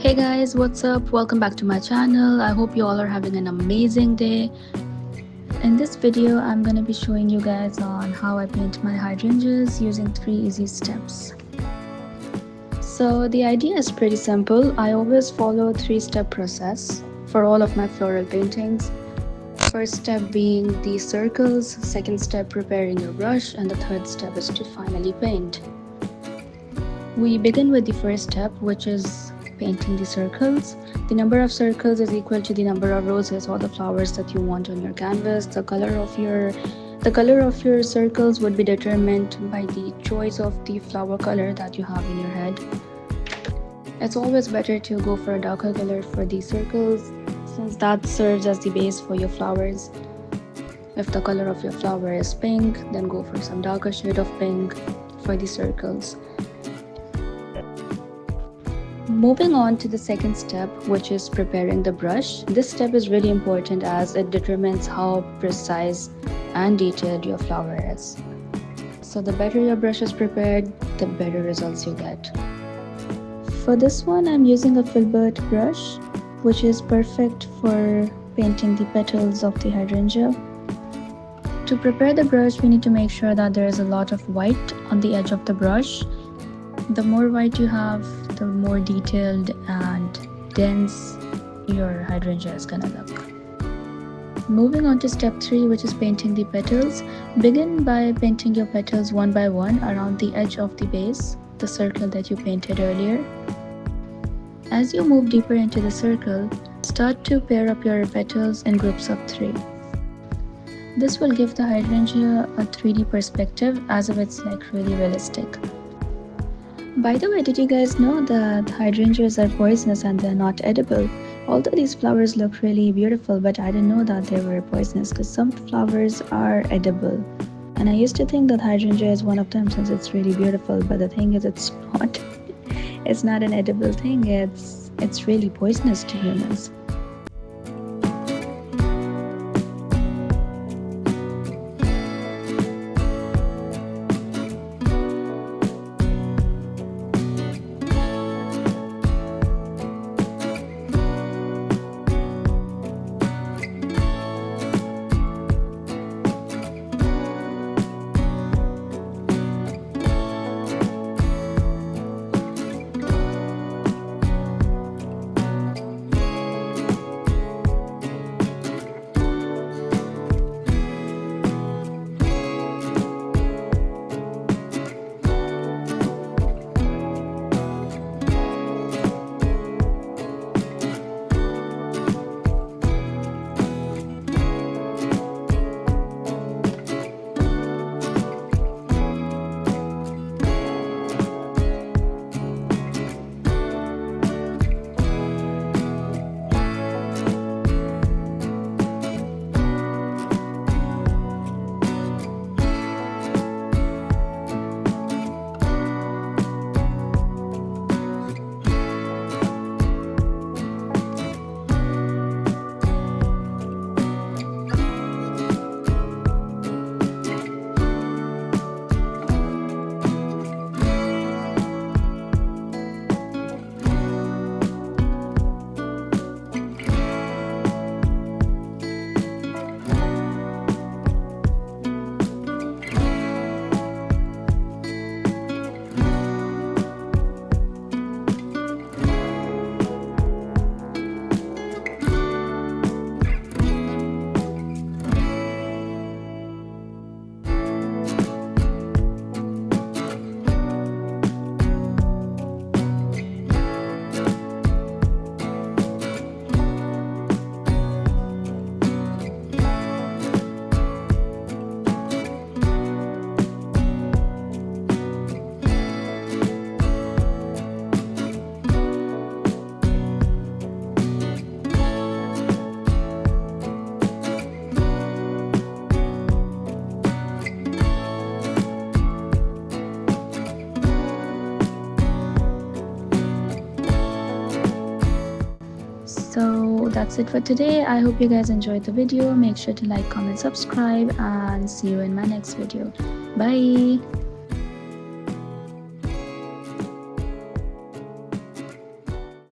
Hey guys, what's up? Welcome back to my channel. I hope you all are having an amazing day. In this video, I'm going to be showing you guys on how I paint my hydrangeas using 3 easy steps. So the idea is pretty simple. I always follow 3-step process for all of my floral paintings. First step being the circles, second step preparing your brush, and the third step is to finally paint. We begin with the first step, which is painting the circles. The number of circles is equal to the number of roses or the flowers that you want on your canvas. The color of your circles would be determined by the choice of the flower color that you have in your head. It's always better to go for a darker color for the circles, since that serves as the base for your flowers. If the color of your flower is pink, then go for some darker shade of pink for the circles. Moving on to the second step, which is preparing the brush. This step is really important as it determines how precise and detailed your flower is. So the better your brush is prepared, the better results you get. For this one, I'm using a filbert brush, which is perfect for painting the petals of the hydrangea. To prepare the brush, we need to make sure that there is a lot of white on the edge of the brush. The more white you have, the more detailed and dense your hydrangea is gonna look. Moving on to step 3, which is painting the petals. Begin by painting your petals one by one around the edge of the base, the circle that you painted earlier. As you move deeper into the circle, start to pair up your petals in groups of 3. This will give the hydrangea a 3D perspective, as if it's like really realistic. By the way, did you guys know that hydrangeas are poisonous and they're not edible? Although these flowers look really beautiful, but I didn't know that they were poisonous because some flowers are edible. And I used to think that hydrangea is one of them since it's really beautiful, but the thing is it's not. It's not an edible thing, it's really poisonous to humans. So that's it for today. I hope you guys enjoyed the video. Make sure to like, comment, subscribe, and see you in my next video. Bye.